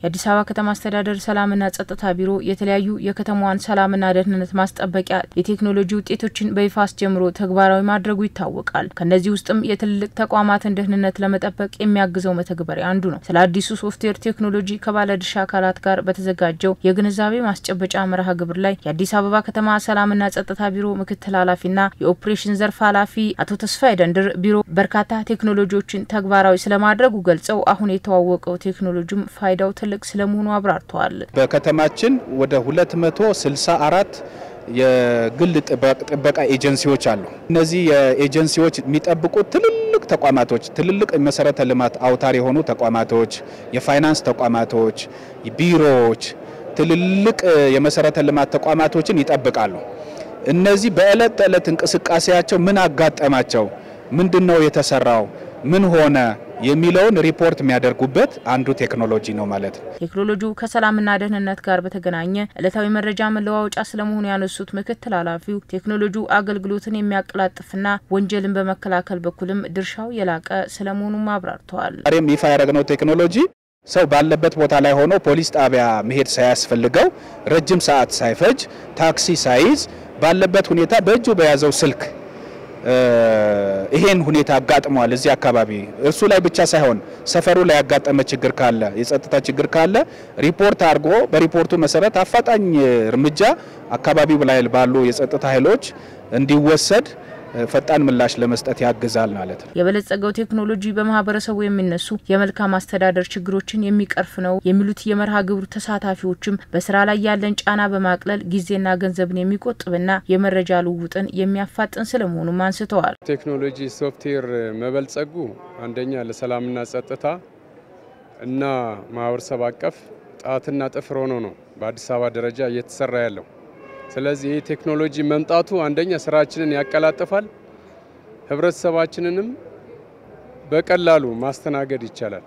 የአዲስ አበባ ከተማ አስተዳደር ሰላምና ጸጥታ ቢሮ የተለያዩ የከተማዋን ሰላምና ደህንነት ማስጠበቂያ የቴክኖሎጂ ውጤቶችን በይፋ አስጀምሮ ተግባራዊ ማድረጉ ይታወቃል። ከነዚህ ውስጥም የትልልቅ ተቋማትን ደህንነት ለመጠበቅ የሚያግዘው መተግበሪያ አንዱ ነው። ስለ አዲሱ ሶፍትዌር ቴክኖሎጂ ከባለድርሻ አካላት ጋር በተዘጋጀው የግንዛቤ ማስጨበጫ መርሃ ግብር ላይ የአዲስ አበባ ከተማ ሰላምና ጸጥታ ቢሮ ምክትል ኃላፊና የኦፕሬሽን ዘርፍ ኃላፊ አቶ ተስፋዬ ደንድር ቢሮ በርካታ ቴክኖሎጂዎችን ተግባራዊ ስለማድረጉ ገልጸው አሁን የተዋወቀው ቴክኖሎጂም ፋይዳው ትልቅ ስለመሆኑ አብራርተዋል። በከተማችን ወደ 264 የግል ጥበቃ ኤጀንሲዎች አሉ። እነዚህ የኤጀንሲዎች የሚጠብቁት ትልልቅ ተቋማቶች፣ ትልልቅ መሰረተ ልማት አውታር የሆኑ ተቋማቶች፣ የፋይናንስ ተቋማቶች፣ ቢሮዎች፣ ትልልቅ የመሰረተ ልማት ተቋማቶችን ይጠብቃሉ። እነዚህ በእለት ተእለት እንቅስቃሴያቸው ምን አጋጠማቸው፣ ምንድነው የተሰራው፣ ምን ሆነ የሚለውን ሪፖርት የሚያደርጉበት አንዱ ቴክኖሎጂ ነው ማለት ነው። ቴክኖሎጂው ከሰላምና ደህንነት ጋር በተገናኘ ዕለታዊ መረጃ መለዋወጫ ስለመሆኑ ያነሱት ምክትል ኃላፊው ቴክኖሎጂው አገልግሎትን የሚያቀላጥፍና ወንጀልን በመከላከል በኩልም ድርሻው የላቀ ስለመሆኑ አብራርተዋል። ዛሬም ይፋ ያደረግነው ቴክኖሎጂ ሰው ባለበት ቦታ ላይ ሆኖ ፖሊስ ጣቢያ መሄድ ሳያስፈልገው ረጅም ሰዓት ሳይፈጅ ታክሲ ሳይዝ ባለበት ሁኔታ በእጁ በያዘው ስልክ ይሄን ሁኔታ አጋጥሟል። እዚህ አካባቢ እርሱ ላይ ብቻ ሳይሆን ሰፈሩ ላይ ያጋጠመ ችግር ካለ የጸጥታ ችግር ካለ ሪፖርት አድርጎ በሪፖርቱ መሰረት አፋጣኝ እርምጃ አካባቢው ላይ ባሉ የጸጥታ ኃይሎች እንዲወሰድ ፈጣን ምላሽ ለመስጠት ያግዛል ማለት ነው። የበለጸገው ቴክኖሎጂ በማህበረሰቡ የሚነሱ የመልካም አስተዳደር ችግሮችን የሚቀርፍ ነው የሚሉት የመርሃ ግብሩ ተሳታፊዎችም በስራ ላይ ያለን ጫና በማቅለል ጊዜና ገንዘብን የሚቆጥብና የመረጃ ልውውጥን የሚያፋጥን ስለመሆኑ አንስተዋል። ቴክኖሎጂ ሶፍትዌር መበልጸጉ አንደኛ ለሰላምና ጸጥታ እና ማህበረሰብ አቀፍ ጣትና ጥፍር ሆኖ ነው በአዲስ አበባ ደረጃ እየተሰራ ያለው። ስለዚህ ቴክኖሎጂ መምጣቱ አንደኛ ስራችንን ያቀላጥፋል፣ ህብረተሰባችንንም በቀላሉ ማስተናገድ ይቻላል።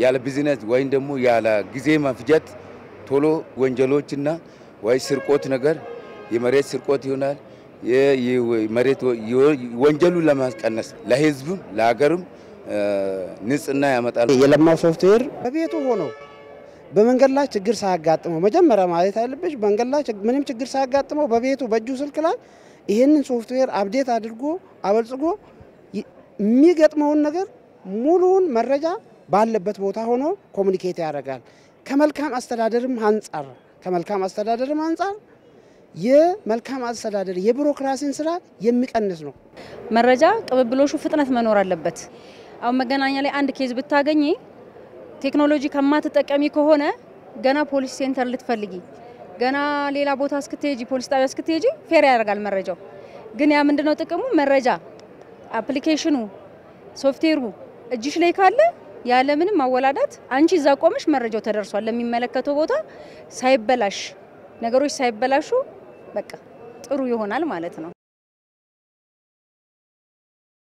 ያለ ቢዝነስ ወይም ደግሞ ያለ ጊዜ መፍጀት ቶሎ ወንጀሎችና ወይ ስርቆት ነገር የመሬት ስርቆት ይሆናል የመሬት ወንጀሉን ለማስቀነስ ለህዝብም ለሀገርም ንጽህና ያመጣል። የለማው ሶፍትዌር በቤቱ ሆኖ በመንገድ ላይ ችግር ሳያጋጥመው መጀመሪያ ማለት አይልብሽ መንገድ ላይ ምንም ችግር ሳያጋጥመው በቤቱ በእጁ ስልክ ላይ ይሄንን ሶፍትዌር አፕዴት አድርጎ አበልጽጎ የሚገጥመውን ነገር ሙሉውን መረጃ ባለበት ቦታ ሆኖ ኮሙኒኬት ያደርጋል። ከመልካም አስተዳደርም አንፃር የመልካም አስተዳደር የቢሮክራሲን ስራ የሚቀንስ ነው። መረጃ ቅብብሎሹ ፍጥነት መኖር አለበት። አሁን መገናኛ ላይ አንድ ኬዝ ብታገኚ ቴክኖሎጂ ከማትጠቀሚ ከሆነ ገና ፖሊስ ሴንተር ልትፈልጊ ገና ሌላ ቦታ እስክትሄጂ ፖሊስ ጣቢያ እስክትሄጂ ፌር ያደርጋል መረጃው። ግን ያ ምንድነው ጥቅሙ? መረጃ አፕሊኬሽኑ ሶፍትዌሩ እጅሽ ላይ ካለ ያለ ምንም ማወላዳት አንቺ እዛ ቆመሽ መረጃው ተደርሷል ለሚመለከተው ቦታ ሳይበላሽ ነገሮች ሳይበላሹ በቃ ጥሩ ይሆናል ማለት ነው።